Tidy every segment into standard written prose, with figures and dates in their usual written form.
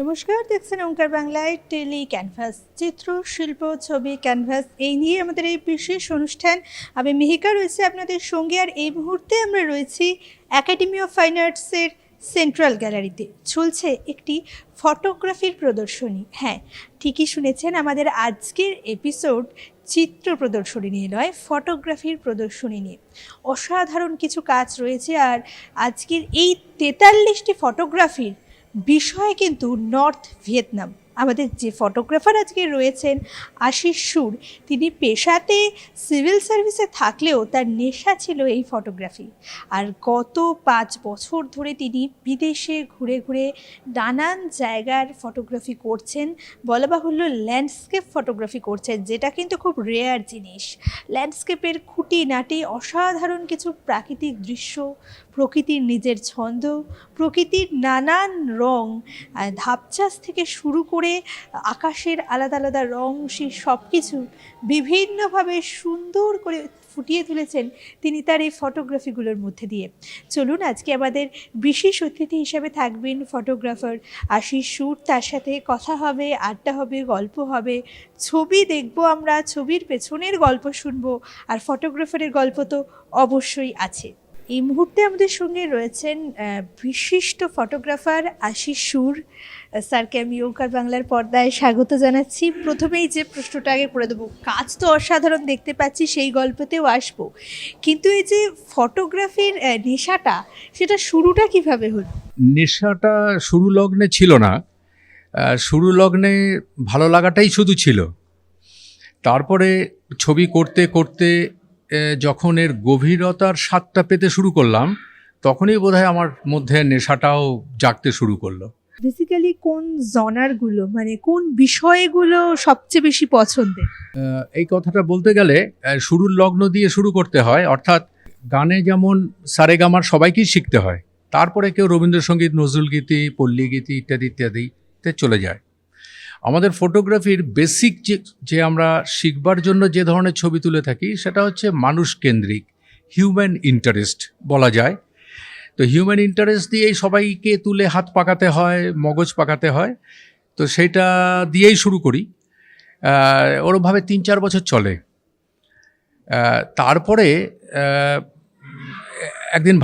নমস্কার, দেখছেন ওঙ্কার বাংলায় টেলি ক্যানভাস, চিত্র শিল্প ছবি ক্যানভাস এই নিয়ে আমাদের এই বিশেষ অনুষ্ঠান। আমি মিহিকা রয়েছে আপনাদের সঙ্গে, আর এই মুহূর্তে আমরা রয়েছি একাডেমি অফ ফাইন আর্টসের সেন্ট্রাল গ্যালারিতে। চলছে একটি ফটোগ্রাফির প্রদর্শনী। হ্যাঁ, ঠিকই শুনেছেন, আমাদের আজকের এপিসোড চিত্র প্রদর্শনী নিয়ে নয়, ফটোগ্রাফির প্রদর্শনী নিয়ে। অসাধারণ কিছু কাজ রয়েছে, আর আজকের এই 43টি ফটোগ্রাফির বিষয় কিন্তু নর্থ ভিয়েতনাম। আমাদের যে ফটোগ্রাফার আজকে রয়েছেন আশিস সুর, তিনি পেশাতে সিভিল সার্ভিসে থাকলেও তার নেশা ছিল এই ফটোগ্রাফি। আর গত 5 বছর ধরে তিনি বিদেশে ঘুরে ঘুরে নানান জায়গার ফটোগ্রাফি করছেন। বলা বাহুল্য ল্যান্ডস্কেপ ফটোগ্রাফি করছেন, যেটা কিন্তু খুব রেয়ার জিনিস। ল্যান্ডস্কেপের খুঁটিনাটি অসাধারণ কিছু প্রাকৃতিক দৃশ্য, প্রকৃতির নিজের ছন্দ, প্রকৃতির নানান রং, ধাপচাষ থেকে শুরু করে আকাশের আলাদা আলাদা রং, সেই সব কিছু বিভিন্নভাবে সুন্দর করে ফুটিয়ে তুলেছেন তিনি তার এই ফটোগ্রাফিগুলোর মধ্যে দিয়ে। চলুন, আজকে আমাদের বিশেষ অতিথি হিসেবে থাকবেন ফটোগ্রাফার আশিস সুর। তার সাথে কথা হবে, আড্ডা হবে, গল্প হবে, ছবি দেখবো আমরা, ছবির পেছনের গল্প শুনবো, আর ফটোগ্রাফারের গল্প তো অবশ্যই আছে। এই মুহূর্তে আমাদের সঙ্গে রয়েছেন বিশিষ্ট ফটোগ্রাফার আশিস সুর। স্যারকে আমি ওঙ্কার বাংলার পর্দায় স্বাগত জানাচ্ছি। প্রথমেই যে প্রশ্নটা আগে করে দেবো, কাজ তো অসাধারণ দেখতে পাচ্ছি, সেই গল্পতেও আসবো, কিন্তু এই যে ফটোগ্রাফির নেশাটা, সেটা শুরুটা কিভাবে হলো? নেশাটা শুরু লগ্নে ছিল না, শুরু লগ্নে ভালো লাগাটাই শুধু ছিল। তারপরে ছবি করতে করতে যখন এর গভীরতার স্বাদটা পেতে শুরু করলাম, তখনই বোধহয় আমার মধ্যে নেশাটাও জাগতে শুরু করলো। বেসিক্যালি কোন জনারগুলো, মানে কোন বিষয়গুলো সবচেয়ে বেশি পছন্দের? এই কথাটা বলতে গেলে শুরুর লগ্ন দিয়ে শুরু করতে হয়, অর্থাৎ গানে যেমন সারেগামার সবাইকেই শিখতে হয়, তারপরে কেউ রবীন্দ্রসঙ্গীত, নজরুলগীতি, পল্লীগীতি ইত্যাদি ইত্যাদিতে চলে যায়। আমাদের ফটোগ্রাফির বেসিক যে আমরা শিখবার জন্য যে ধরনের ছবি তুলে থাকি, সেটা হচ্ছে মানুষ কেন্দ্রিক, হিউম্যান ইন্টারেস্ট বলা যায়। তো হিউম্যান ইন্টারেস্ট দিয়েই সবাইকে তুলে হাত পাকাতে হয়, মগজ পাকাতে হয়। তো সেইটা দিয়েই শুরু করি, ওরমভাবে 3-4 বছর চলে। তারপরে একদিন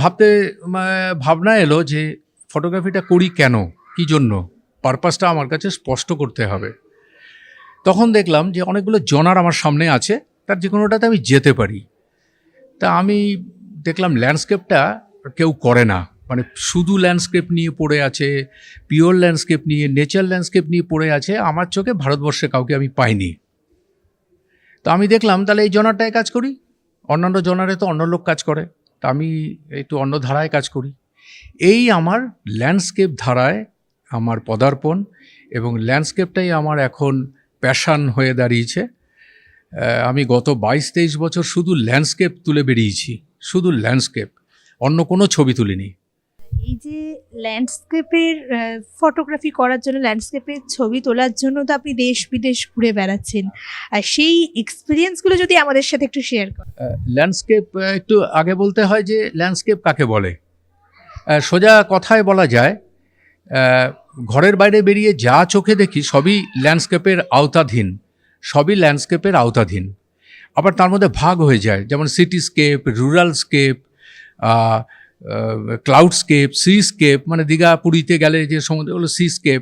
ভাবনা এলো যে ফটোগ্রাফিটা করি কেন, কী জন্য, পারপাসটা আমার কাছে স্পষ্ট করতে হবে। তখন দেখলাম যে অনেকগুলো জনার আমার সামনে আছে, তার যে কোনোটাতে আমি যেতে পারি। তা আমি দেখলাম ল্যান্ডস্কেপটা কেউ করে না, মানে শুধু ল্যান্ডস্কেপ নিয়ে পড়ে আছে, পিওর ল্যান্ডস্কেপ নিয়ে, নেচার ল্যান্ডস্কেপ নিয়ে পড়ে আছে। আমার চোখে ভারতবর্ষে কাউকে আমি পাইনি। তো আমি দেখলাম তাহলে এই জনারটায় কাজ করি, অন্যান্য জনারে তো অন্য লোক কাজ করে, তা আমি একটু অন্য ধারায় কাজ করি। এই আমার ল্যান্ডস্কেপ ধারায় আমার পদার্পণ, এবং ল্যান্ডস্কেপটাই আমার এখন প্যাশান হয়ে দাঁড়িয়েছে। আমি গত 22-23 বছর শুধু ল্যান্ডস্কেপ তুলে বেরিয়েছি, শুধু ল্যান্ডস্কেপ, অন্য কোনো ছবি তুলিনি। এই যে ল্যান্ডস্কেপের ফটোগ্রাফি করার জন্য, ল্যান্ডস্কেপের ছবি তোলার জন্য তো আপনি দেশ বিদেশ ঘুরে বেড়াচ্ছেন, আর সেই এক্সপিরিয়েন্সগুলো যদি আমাদের সাথে একটু শেয়ার করেন। ল্যান্ডস্কেপ একটু আগে বলতে হয় যে ল্যান্ডস্কেপ কাকে বলে। সোজা কথায় বলা যায়, ঘরের বাইরে বেরিয়ে যা চোখে দেখি সবই ল্যান্ডস্কেপের আওতাধীন, সবই ল্যান্ডস্কেপের আওতাধীন। আবার তার মধ্যে ভাগ হয়ে যায়, যেমন সিটিস্কেপ, রুরালস্কেপ, ক্লাউডস্কেপ, সিস্কেপ, মানে দীঘা পুরীতে গেলে যে সমুদ্র হলো সিস্কেপ,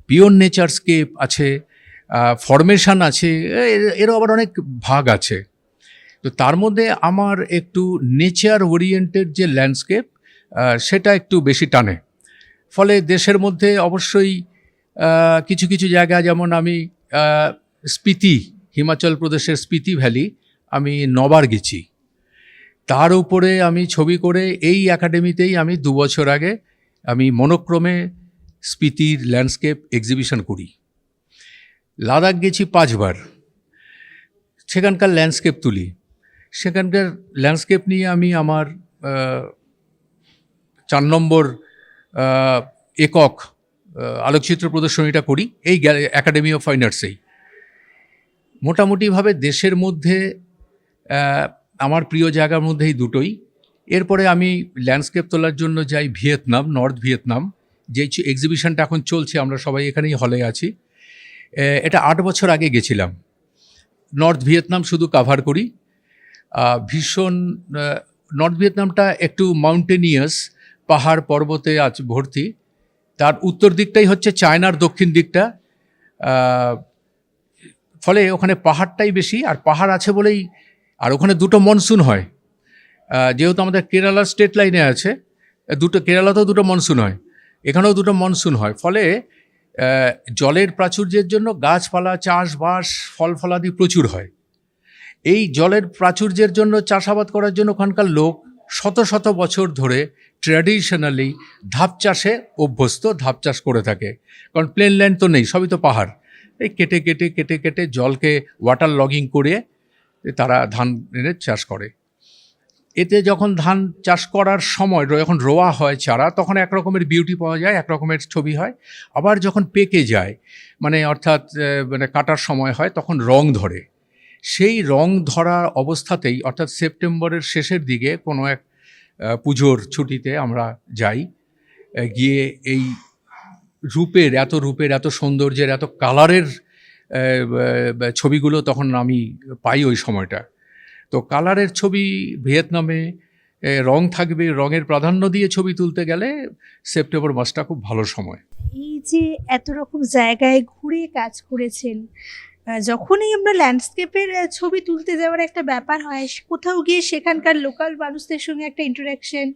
পিওর নেচারস্কেপ আছে, ফরমেশন আছে, এরও আবার অনেক ভাগ আছে। তো তার মধ্যে আমার একটু নেচার ওরিয়েন্টেড যে ল্যান্ডস্কেপ, সেটা একটু বেশি টানে। ফলে দেশের মধ্যে অবশ্যই কিছু কিছু জায়গা, যেমন আমি স্পিতি, হিমাচল প্রদেশের স্পিতি ভ্যালি আমি 9 বার গেছি। তার উপরে আমি ছবি করে এই একাডেমিতেই আমি 2 বছর আগে আমি মনোক্রমে স্পিতির ল্যান্ডস্কেপ এক্সিবিশন করি। লাদাখ গেছি 5 বার, সেখানকার ল্যান্ডস্কেপ তুলি। সেখানকার ল্যান্ডস্কেপ নিয়ে আমি আমার 4 নম্বর একক আলোকচিত্র প্রদর্শনীটা করি এই একাডেমি অফ ফাইন আর্টসেই। মোটামুটিভাবে দেশের মধ্যে আমার প্রিয় জায়গার মধ্যেই দুটোই। এরপরে আমি ল্যান্ডস্কেপ তোলার জন্য যাই ভিয়েতনাম, নর্থ ভিয়েতনাম, যে এক্সিবিশনটা এখন চলছে, আমরা সবাই এখানেই হলে আছি, এটা 8 বছর আগে গেছিলাম। নর্থ ভিয়েতনাম শুধু কাভার করি। ভীষণ নর্থ ভিয়েতনামটা একটু মাউন্টেনিয়াস, পাহাড় পর্বতে আছে ভর্তি। তার উত্তর দিকটাই হচ্ছে চায়নার দক্ষিণ দিকটা, ফলে ওখানে পাহাড়টাই বেশি, আর পাহাড় আছে বলেই, আর ওখানে দুটো মনসুন হয়। যেহেতু আমাদের কেরালা স্টেট লাইনে আছে, কেরালাতেও দুটো মনসুন হয়, এখানেও দুটো মনসুন হয়, ফলে জলের প্রাচুর্যের জন্য গাছপালা, চাষবাস, ফল ফলাদি প্রচুর হয়। এই জলের প্রাচুর্যের জন্য চাষাবাদ করার জন্য ওখানকার লোক শত শত বছর ধরে ট্র্যাডিশনালি ধাপ চাষে অভ্যস্ত, ধাপ চাষ করে থাকে। কারণ প্লেন ল্যান্ড তো নেই, সবই তো পাহাড়। এই কেটে কেটে কেটে কেটে জলকে ওয়াটার লগিং করে তারা ধান এনে চাষ করে। এতে যখন ধান চাষ করার সময় যখন রোয়া হয় চারা, তখন এক রকমের বিউটি পাওয়া যায়, এক রকমের ছবি হয়। আবার যখন পেকে যায়, মানে অর্থাৎ মানে কাটার সময় হয়, তখন রং ধরে। সেই রং ধরার অবস্থাতেই, অর্থাৎ সেপ্টেম্বরের শেষের দিকে কোনো এক পুজোর ছুটিতে আমরা যাই, গিয়ে এই রূপের এত সৌন্দর্যের, এত কালারের ছবিগুলো তখন আমি পাই ওই সময়টা। তো কালারের ছবি ভিয়েতনামে, রং থাকবে, রঙের প্রাধান্য দিয়ে ছবি তুলতে গেলে সেপ্টেম্বর মাসটা খুব ভালো সময়। এই যে এত রকম জায়গায় ঘুরে কাজ করেছেন, যখনই আমরা ল্যান্ডস্কেপের ছবি তুলতে যাওয়ার একটা ব্যাপার হয়, কোথাও গিয়ে সেখানকার লোকাল মানুষদের সঙ্গে একটা ইন্টারাকশন,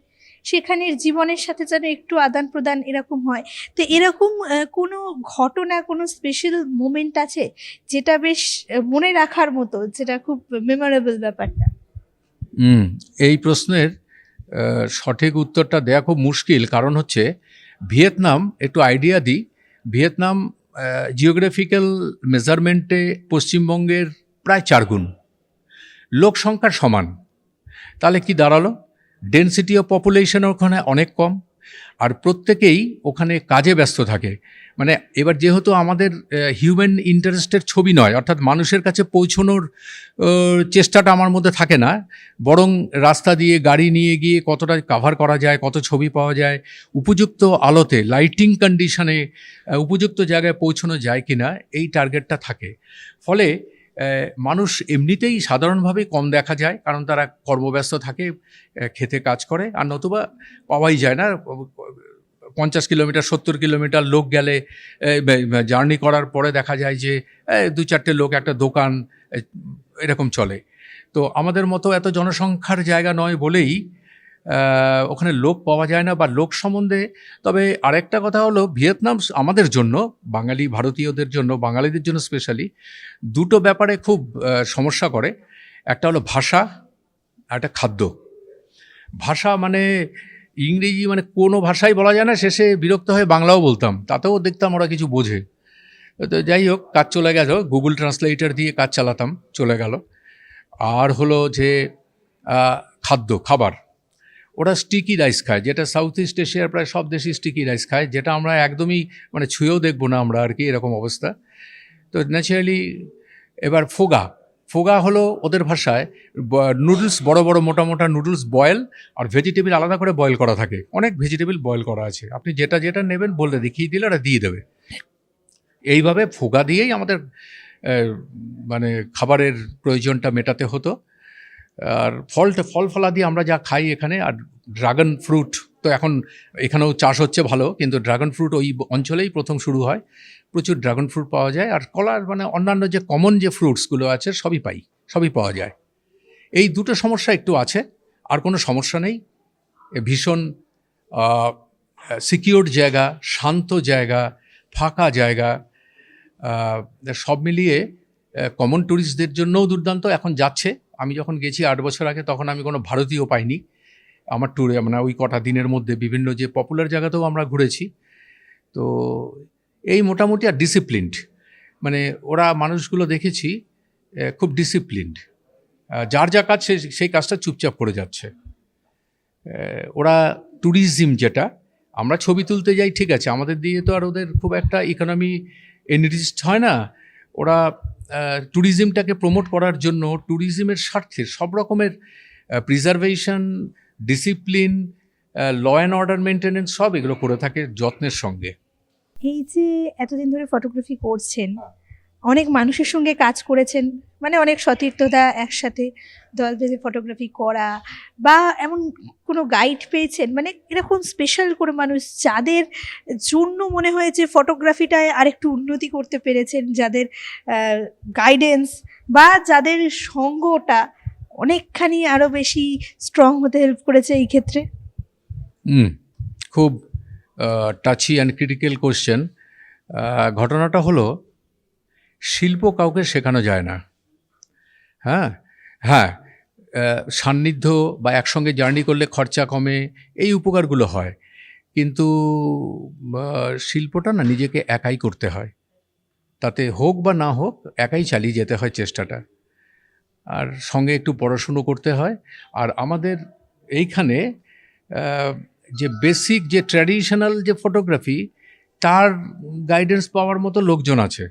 সেখানের জীবনের সাথে যেন একটু আদান প্রদান এরকম হয়। তো এরকম কোনো ঘটনা, কোনো স্পেশাল মোমেন্ট আছে যেটা বেশ মনে রাখার মতো, যেটা খুব মেমোরেবল ব্যাপারটা? এই প্রশ্নের সঠিক উত্তরটা দেওয়া খুব মুশকিল, কারণ হচ্ছে ভিয়েতনাম, একটু আইডিয়া দিই, ভিয়েতনাম জিওগ্রাফিক্যাল মেজারমেন্টে পশ্চিমবঙ্গের প্রায় 4 গুণ, লোক সংখ্যার সমান। তাহলে কি দাঁড়ালো? ডেনসিটি অফ পপুলেশন ওখানে অনেক কম, আর প্রত্যেকেই ওখানে কাজে ব্যস্ত থাকে। মানে এবার যেহেতু আমাদের হিউম্যান ইন্টারেস্টের ছবি নয়, অর্থাৎ মানুষের কাছে পৌঁছনোর চেষ্টাটা আমার মধ্যে থাকে না, বরং রাস্তা দিয়ে গাড়ি নিয়ে গিয়ে কতটা কাভার করা যায়, কত ছবি পাওয়া যায়, উপযুক্ত আলোতে, লাইটিং কন্ডিশনে উপযুক্ত জায়গায় পৌঁছানো যায় কিনা, এই টার্গেটটা থাকে। ফলে মানুষ এমনিতেই সাধারণভাবেই কম দেখা যায়, কারণ তারা কর্মব্যস্ত থাকে, খেতে কাজ করে, আর নতুবা পাওয়াই যায় না। 50 কিলোমিটার 70 কিলোমিটার লোক গেলে, জার্নি করার পরে দেখা যায় যে 2-4টে লোক, একটা দোকান, এরকম চলে। তো আমাদের মতো এত জনসংখ্যার জায়গা নয় বলেই ওখানে লোক পাওয়া যায় না, বা লোক সম্বন্ধে। তবে আরেকটা কথা হলো, ভিয়েতনাম আমাদের জন্য, বাঙালি ভারতীয়দের জন্য, বাঙালিদের জন্য স্পেশালি দুটো ব্যাপারে খুব সমস্যা করে। একটা হলো ভাষা, আর একটা খাদ্য। ভাষা মানে ইংরেজি, মানে কোনো ভাষাই বলা যায় না, শেষে বিরক্ত হয়ে বাংলাও বলতাম, তাতেও দেখতাম ওরা কিছু বোঝে। তো যাই হোক, কাজ চলে গেল, গুগল ট্রান্সলেটর দিয়ে কাজ চালাতাম, চলে গেল। আর হলো যে খাবার, ওরা স্টিকি রাইস খায়, যেটা সাউথ ইস্ট এশিয়ার প্রায় সব দেশই স্টিকি রাইস খায়, যেটা আমরা একদমই মানে ছুঁয়েও দেখবো না আমরা আর কি, এরকম অবস্থা। তো ন্যাচারালি এবার ফোগা হলো ওদের ভাষায় নুডলস, বড় বড় মোটা মোটা নুডলস বয়েল, আর ভেজিটেবল আলাদা করে বয়েল করা থাকে, অনেক ভেজিটেবল বয়েল করা আছে, আপনি যেটা যেটা নেবেন বললে দেখিয়ে দিলে ওরা দিয়ে দেবে। এইভাবে ফোগা দিয়েই আমাদের মানে খাবারের প্রয়োজনটা মেটাতে হতো। আর ফল ফলাদি আমরা যা খাই এখানে, আর ড্রাগন ফ্রুট তো এখন এখানেও চাষ হচ্ছে ভালো, কিন্তু ড্রাগন ফ্রুট ওই অঞ্চলেই প্রথম শুরু হয়, প্রচুর ড্রাগন ফ্রুট পাওয়া যায়। আর কলার, মানে অন্যান্য যে কমন যে ফ্রুটসগুলো আছে সবই পাওয়া যায়। এই দুটো সমস্যা একটু আছে, আর কোনো সমস্যা নেই। ভীষণ সিকিউরড জায়গা, শান্ত জায়গা, ফাঁকা জায়গা, সব মিলিয়ে কমন ট্যুরিস্টদের জন্যও দুর্দান্ত। এখন যাচ্ছে, আমি যখন গেছি 8 বছর আগে, তখন আমি কোনো ভারতীয় পাইনি আমার ট্যুরে, মানে ওই কটা দিনের মধ্যে বিভিন্ন যে পপুলার জায়গাতেও আমরা ঘুরেছি। তো এই মোটামুটি। আর ডিসিপ্লিনড, মানে ওরা মানুষগুলো দেখেছি খুব ডিসিপ্লিনড, যার যা কাজ সেই কাজটা চুপচাপ করে যাচ্ছে। ওরা ট্যুরিজম, যেটা আমরা ছবি তুলতে যাই ঠিক আছে, আমাদের দিয়ে তো আর ওদের খুব একটা ইকোনমি এনরিচড হয় না। ওরা ট্যুরিজমটাকে প্রমোট করার জন্য, ট্যুরিজমের স্বার্থে সব রকমের preservation, discipline, law and order maintenance সব এগুলো করে থাকে যত্নের সঙ্গে। এই যে এতদিন ধরে ফটোগ্রাফি করছেন, অনেক মানুষের সঙ্গে কাজ করেছেন, মানে অনেক সতীর্থতা একসাথে দল বেঁধে ফটোগ্রাফি করা, বা এমন কোনো গাইড পেয়েছেন, মানে এরকম স্পেশাল কোনো মানুষ যাদের জন্য মনে হয় যে ফটোগ্রাফিটায় আরেকটু উন্নতি করতে পেরেছেন, যাদের গাইডেন্স বা যাদের সঙ্গটা অনেকখানি আরও বেশি স্ট্রং হতে হেল্প করেছে এই ক্ষেত্রে? খুব টাচি অ্যান্ড ক্রিটিক্যাল কোশ্চেন। ঘটনাটা হলো, শিল্প কাউকে শেখানো যায় না। হ্যাঁ হ্যাঁ, সান্নিধ্য বা একসঙ্গে জার্নি করলে খরচা কমে, এই উপকারগুলো হয়, কিন্তু শিল্পটা না নিজেকে একাই করতে হয়, তাতে হোক বা না হোক একাই চালিয়ে যেতে হয় চেষ্টাটা, আর সঙ্গে একটু পড়াশুনো করতে হয়। আর আমাদের এইখানে যে বেসিক যে ট্র্যাডিশনাল যে ফটোগ্রাফি, তার গাইডেন্স পাওয়ার মতো লোকজন আছে।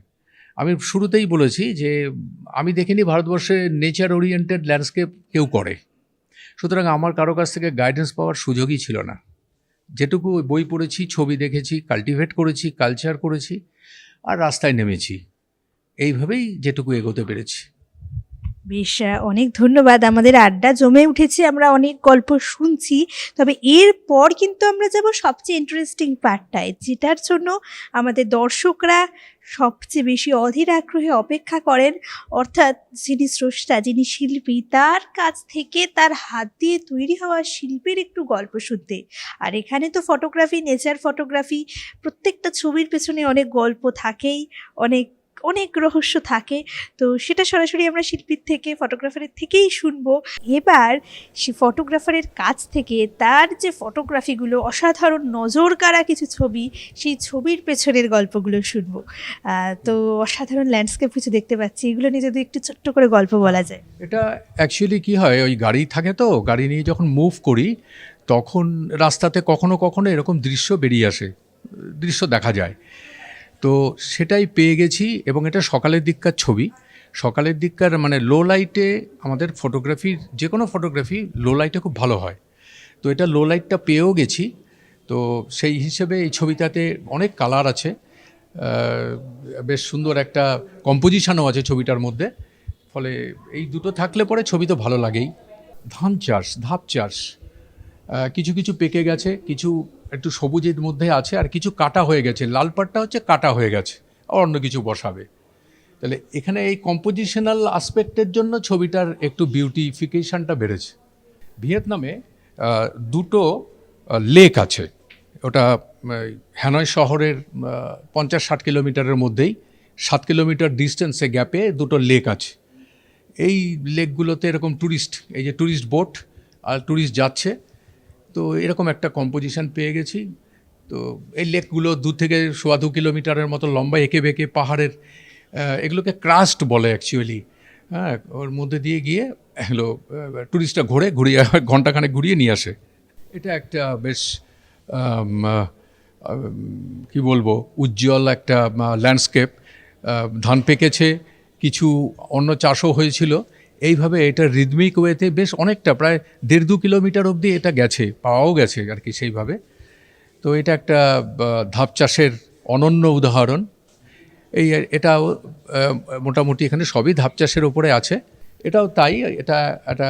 আমি শুরুতেই বলেছি যে আমি দেখিনি ভারতবর্ষে নেচার ওরিয়েন্টেড ল্যান্ডস্কেপ কেউ করে, সুতরাং আমার কারো কাছ থেকে গাইডেন্স পাওয়ার সুযোগই ছিল না। যেটুকু বই পড়েছি, ছবি দেখেছি, কাল্টিভেট করেছি, কালচার করেছি, আর রাস্তায় নেমেছি, এইভাবেই যেটুকু এগোতে পেরেছি। বেশ, অনেক ধন্যবাদ। আমাদের আড্ডা জমে উঠেছে, আমরা অনেক গল্প শুনছি, তবে এরপর কিন্তু আমরা যাব সবচেয়ে ইন্টারেস্টিং পার্টটায়, যেটার জন্য আমাদের দর্শকরা সবচেয়ে বেশি অধীর আগ্রহে অপেক্ষা করেন, অর্থাৎ যিনি স্রষ্টা, যিনি শিল্পী, তার কাছ থেকে তার হাত দিয়ে তৈরি হওয়া শিল্পের একটু গল্প শুনতে। আর এখানে তো ফটোগ্রাফি, নেচার ফটোগ্রাফি, প্রত্যেকটা ছবির পেছনে অনেক গল্প থাকেই, অনেক অনেক রহস্য থাকে, তো সেটা সরাসরি আমরা শিল্পীর থেকে, ফটোগ্রাফারের থেকেই শুনবো। এবার সে ফটোগ্রাফারের কাছ থেকে তার যে ফটোগ্রাফিগুলো, অসাধারণ নজর কাড়া কিছু ছবি, সেই ছবির পেছনের গল্পগুলো শুনবো। তো অসাধারণ ল্যান্ডস্কেপ কিছু দেখতে পাচ্ছি, এগুলো নিয়ে যদি একটু ছোট্ট করে গল্প বলা যায়। এটা অ্যাকচুয়ালি কি হয়, ওই গাড়ি থাকে, তো গাড়ি নিয়ে যখন মুভ করি তখন রাস্তাতে কখনো কখনো এরকম দৃশ্য বেরিয়ে আসে, দৃশ্য দেখা যায়, তো সেটাই পেয়ে গেছি। এবং এটা সকালের দিককার ছবি, সকালের দিককার মানে লো লাইটে আমাদের ফটোগ্রাফির, যে কোনো ফটোগ্রাফি লো লাইটে খুব ভালো হয়, তো এটা লো লাইটটা পেয়েও গেছি। তো সেই হিসেবে এই ছবিটাতে অনেক কালার আছে, বেশ সুন্দর একটা কম্পোজিশনও আছে ছবিটার মধ্যে, ফলে এই দুটো থাকলে পরে ছবি তো ভালো লাগেই। ধান চাষ, ধাপ চাষ, কিছু কিছু পেকে গেছে, কিছু একটু সবুজের মধ্যে আছে, আর কিছু কাটা হয়ে গেছে, লাল পাটটা হচ্ছে কাটা হয়ে গেছে, আর অন্য কিছু বসাবে। তাহলে এখানে এই কম্পোজিশনাল আসপেক্টের জন্য ছবিটার একটু বিউটিফিকেশনটা বেড়েছে। ভিয়েতনামে দুটো লেক আছে, ওটা হ্যানয় শহরের 50-60 কিলোমিটারের মধ্যেই, 7 কিলোমিটার ডিস্টেন্সে গ্যাপে দুটো লেক আছে। এই লেকগুলোতে এরকম ট্যুরিস্ট, এই যে ট্যুরিস্ট বোট আর ট্যুরিস্ট যাচ্ছে, তো এরকম একটা কম্পোজিশন পেয়ে গেছি। তো এই লেকগুলো 2 থেকে 2.25 কিলোমিটারের মতো লম্বা, এঁকে বেঁকে পাহাড়ের, এগুলোকে ক্রাস্ট বলে অ্যাকচুয়ালি। হ্যাঁ, ওর মধ্যে দিয়ে গিয়ে এগুলো ট্যুরিস্টরা ঘুরিয়ে ঘন্টাখানেক ঘুরিয়ে নিয়ে আসে। এটা একটা বেশ কি বলবো, উজ্জ্বল একটা ল্যান্ডস্কেপ। ধান পেকেছে, কিছু অন্য চাষও হয়েছিল, এইভাবে এটা রিদমিক ওয়েতে বেশ অনেকটা, প্রায় 1.5-2 কিলোমিটার অবধি এটা গেছে, পাওয়াও গেছে আর কি সেইভাবে। তো এটা একটা ধাপ চাষের অনন্য উদাহরণ। এটাও মোটামুটি এখানে সবই ধাপ চাষের ওপরে আছে, এটাও তাই। এটা একটা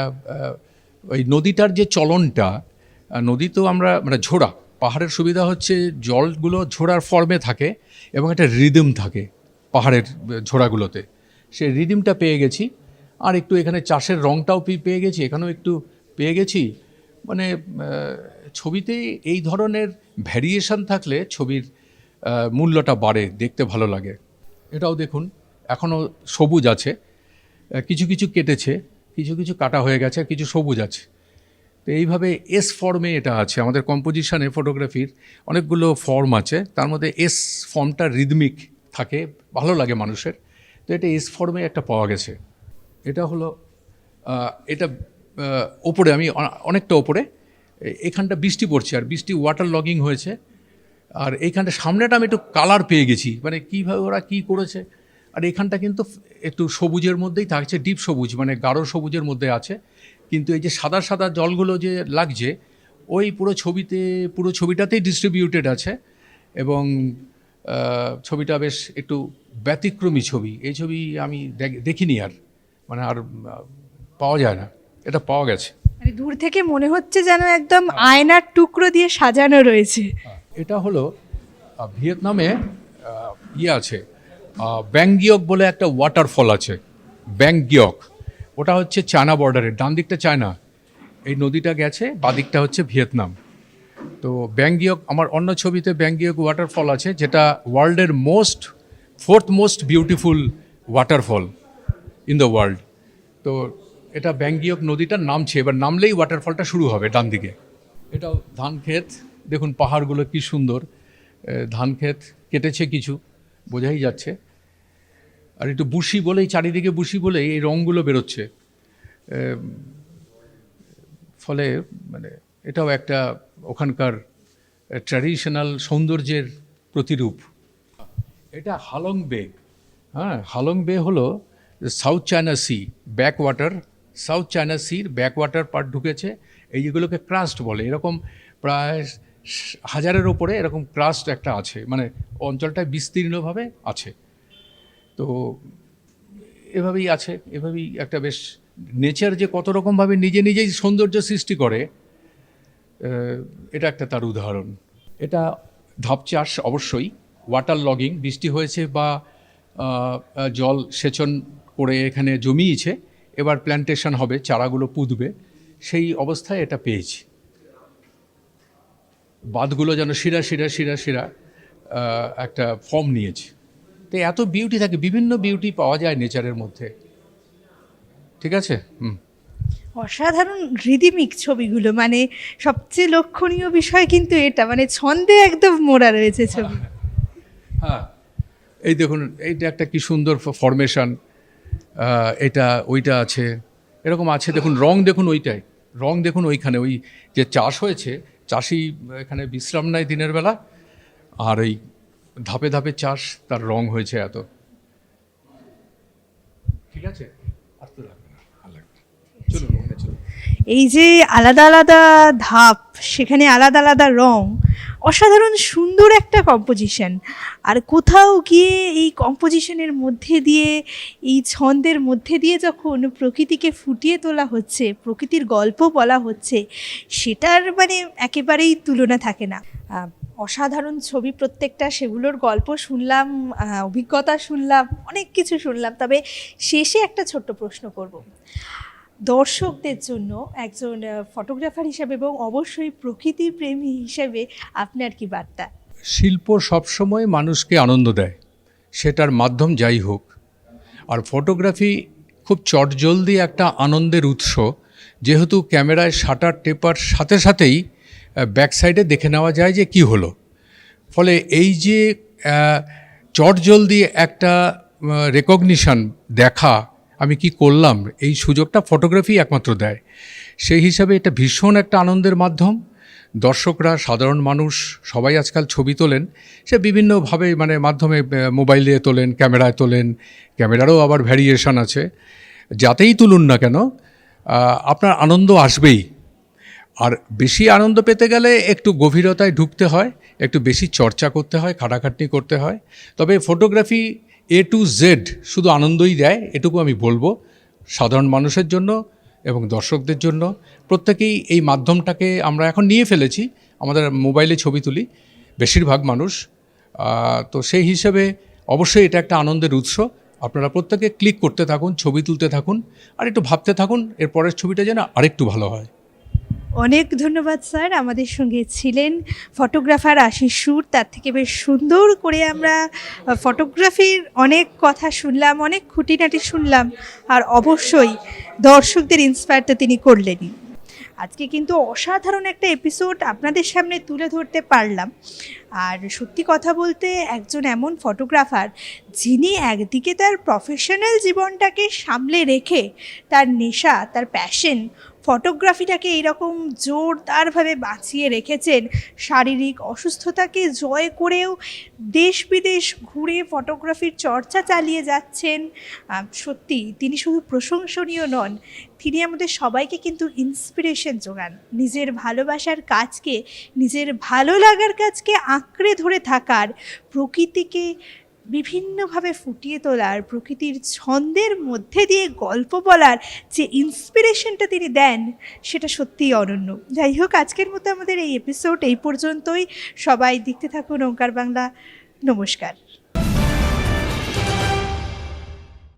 ওই নদীটার যে চলনটা, নদী তো আমরা মানে ঝোড়া, পাহাড়ের সুবিধা হচ্ছে জলগুলো ঝোড়ার ফর্মে থাকে এবং একটা রিদম থাকে পাহাড়ের ঝোড়াগুলোতে, সেই রিদমটা পেয়ে গেছি। আর একটু এখানে চাষের রঙটাও পেয়ে গেছি, এখানেও একটু পেয়ে গেছি। মানে ছবিতে এই ধরনের ভ্যারিয়েশন থাকলে ছবির মূল্যটা বাড়ে, দেখতে ভালো লাগে। এটাও দেখুন, এখনও সবুজ আছে, কিছু কিছু কেটেছে, কিছু কিছু কাটা হয়ে গেছে, আর কিছু সবুজ আছে। তো এইভাবে এস ফর্মে এটা আছে। আমাদের কম্পোজিশনে ফটোগ্রাফির অনেকগুলো ফর্ম আছে, তার মধ্যে এস ফর্মটা রিদমিক থাকে, ভালো লাগে মানুষের, তো এটা এস ফর্মে একটা পাওয়া গেছে। এটা হলো এটা ওপরে, আমি অনেকটা ওপরে, এখানটা বৃষ্টি পড়ছে, আর বৃষ্টি ওয়াটার লগিং হয়েছে, আর এইখানটা সামনেটা আমি একটু কালার পেয়ে গেছি, মানে কীভাবে ওরা কী করেছে। আর এখানটা কিন্তু একটু সবুজের মধ্যেই থাকছে, ডিপ সবুজ, মানে গাঢ় সবুজের মধ্যে আছে, কিন্তু এই যে সাদা সাদা জলগুলো যে লাগছে, ওই পুরো ছবিটাতেই ডিস্ট্রিবিউটেড আছে এবং ছবিটা বেশ একটু ব্যতিক্রমী ছবি। এই ছবি আমি দেখিনি আর, মানে আর পাওয়া যায় না, এটা পাওয়া গেছে। মানে দূর থেকে মনে হচ্ছে যেন একদম আয়নার টুকরো দিয়ে সাজানো রয়েছে। এটা হলো ভিয়েতনামে আছে, ব্যাংগিয়ক বলে একটা ওয়াটারফল আছে, ব্যাংগিয়ক। ওটা হচ্ছে চায়না বর্ডারে, ডান দিকটা চায়না, এই নদীটা গেছে, বাদিকটা হচ্ছে ভিয়েতনাম। তো ব্যাংগিয়ক, আমার অন্য ছবিতে ব্যাংগিয়ক ওয়াটারফল আছে, যেটা ওয়ার্ল্ডের fourth most beautiful waterfall in the world. তো এটা ব্যাংগিয়ক নদীটা নামছে, এবার নামলেই ওয়াটারফলটা শুরু হবে ডান দিকে। এটাও ধান ক্ষেত, দেখুন পাহাড়গুলো কি সুন্দর, ধান ক্ষেত কেটেছে কিছু, বোঝাই যাচ্ছে। আর একটু বুশি বলেই, চারিদিকে বুশি বলেই এই রঙগুলো বেরোচ্ছে, ফলে মানে এটাও একটা ওখানকার ট্র্যাডিশনাল সৌন্দর্যের প্রতিরূপ। এটা হালং বে। হ্যাঁ, হালং বে হলো South China Sea backwater, South China সির ব্যাকওয়াটার পার্ট ঢুকেছে। এই যেগুলোকে ক্রাস্ট বলে, এরকম প্রায় 1000-এর ওপরে এরকম ক্রাস্ট একটা আছে, মানে অঞ্চলটায় বিস্তীর্ণভাবে আছে। তো এভাবেই আছে, এভাবেই একটা বেশ নেচার যে কত রকমভাবে নিজেই সৌন্দর্য সৃষ্টি করে, এটা একটা তার উদাহরণ। এটা ধাপ চাষ, অবশ্যই ওয়াটার লগিং, বৃষ্টি হয়েছে বা জল সেচন করে এখানে জমিয়েছে, এবার প্ল্যান্টেশন হবে, চারাগুলো পুঁতবে, সেই অবস্থায় এটা পেয়েছি। বাঁধগুলো যেন শিরা একটা ফর্ম নিয়েছে। তো এত বিউটি থাকে, বিভিন্ন বিউটি পাওয়া যায় নেচারের মধ্যে, ঠিক আছে। অসাধারণ রিদিমিক ছবিগুলো, মানে সবচেয়ে লক্ষণীয় বিষয় কিন্তু এটা, মানে ছন্দে একদম মোড়া রয়েছে ছবি। হ্যাঁ, এই দেখুন, এইটা একটা কি সুন্দর ফরমেশন, এটা ওইটা আছে, এরকম আছে। দেখুন রং, দেখুন ওইটাই রং, দেখুন ওইখানে ওই যে চাষ হয়েছে, চাষি এখানে বিশ্রাম নেয় দিনের বেলা, আর এই ধাপে ধাপে চাষ, তার রং হয়েছে এত, ঠিক আছে। আর তো লাগবে না, আর লাগবে না, চলুন ওখানে চলুন। এই যে আলাদা আলাদা ধাপ, সেখানে আলাদা আলাদা রং, অসাধারণ সুন্দর একটা কম্পোজিশন। আর কোথাও গিয়ে এই কম্পোজিশনের মধ্যে দিয়ে, এই ছন্দের মধ্যে দিয়ে যখন প্রকৃতিকে ফুটিয়ে তোলা হচ্ছে, প্রকৃতির গল্প বলা হচ্ছে, সেটার মানে একেবারেই তুলনা থাকে না। অসাধারণ ছবি প্রত্যেকটা, সেগুলোর গল্প শুনলাম, অভিজ্ঞতা শুনলাম, অনেক কিছু শুনলাম। তবে শেষে একটা ছোট্ট প্রশ্ন করব দর্শকদের জন্য, একজন ফটোগ্রাফার হিসেবে এবং অবশ্যই প্রকৃতি প্রেমী হিসেবে আপনার কি বার্তা? শিল্প সবসময় মানুষকে আনন্দ দেয়, সেটার মাধ্যম যাই হোক। আর ফটোগ্রাফি খুব চটজলদি একটা আনন্দের উৎস, যেহেতু ক্যামেরায় শাটার টেপার সাথে সাথেই ব্যাক সাইডে দেখে নেওয়া যায় যে কি হলো। ফলে এই যে চটজলদি একটা রেকগনিশন দেখা, আমি কি করলাম, এই সুযোগটা ফটোগ্রাফি একমাত্র দেয়। সেই হিসাবে এটা ভীষণ একটা আনন্দের মাধ্যম। দর্শকরা, সাধারণ মানুষ সবাই আজকাল ছবি তোলেন, সে বিভিন্নভাবে, মানে মাধ্যমে, মোবাইল দিয়ে তোলেন, ক্যামেরায় তোলেন, ক্যামেরারও আবার ভ্যারিয়েশন আছে। যাতেই তুলুন না কেন, আপনার আনন্দ আসবেই। আর বেশি আনন্দ পেতে গেলে একটু গভীরতায় ঢুকতে হয়, একটু বেশি চর্চা করতে হয়, খাটাখাটনি করতে হয়। তবে ফটোগ্রাফি A to Z শুধু আনন্দই দেয়, এটুকু আমি বলবো সাধারণ মানুষের জন্য এবং দর্শকদের জন্য। প্রত্যেকেই এই মাধ্যমটাকে আমরা এখন নিয়ে ফেলেছি, আমাদের মোবাইলে ছবি তুলি বেশিরভাগ মানুষ। তো সেই হিসেবে অবশ্যই এটা একটা আনন্দের উৎস। আপনারা প্রত্যেকে ক্লিক করতে থাকুন, ছবি তুলতে থাকুন, আর একটু ভাবতে থাকুন এর পরের ছবিটা যেন আরেকটু ভালো হয়। অনেক ধন্যবাদ স্যার, আমাদের সঙ্গে ছিলেন ফটোগ্রাফার আশিস সুর। তার থেকে বেশ সুন্দর করে আমরা ফটোগ্রাফির অনেক কথা শুনলাম, অনেক খুঁটিনাটি শুনলাম, আর অবশ্যই দর্শকদের ইন্সপায়ার তো তিনি করলেনই। আজকে কিন্তু অসাধারণ একটা এপিসোড আপনাদের সামনে তুলে ধরতে পারলাম। আর সত্যি কথা বলতে, একজন এমন ফটোগ্রাফার যিনি একদিকে তার প্রফেশনাল জীবনটাকে সামলে রেখে তার নেশা, তার প্যাশন ফটোগ্রাফিটাকে এইরকম জোরদারভাবে বাঁচিয়ে রেখেছেন, শারীরিক অসুস্থতাকে জয় করেও দেশ বিদেশ ঘুরে ফটোগ্রাফির চর্চা চালিয়ে যাচ্ছেন। সত্যি তিনি শুধু প্রশংসনীয় নন, তিনি আমাদের সবাইকে কিন্তু ইন্সপিরেশন যোগান। নিজের ভালোবাসার কাজকে, নিজের ভালো লাগার কাজকে আঁকড়ে ধরে থাকার, প্রকৃতিকে বিভিন্নভাবে ফুটিয়ে তোলার, প্রকৃতির ছন্দের মধ্যে দিয়ে গল্প বলার যে ইন্সপিরেশনটা তিনি দেন, সেটা সত্যিই অনন্য। যাই হোক, আজকের মতো আমাদের এই এপিসোড এই পর্যন্তই। সবাই দেখতে থাকুন ওঙ্কার বাংলা। নমস্কার।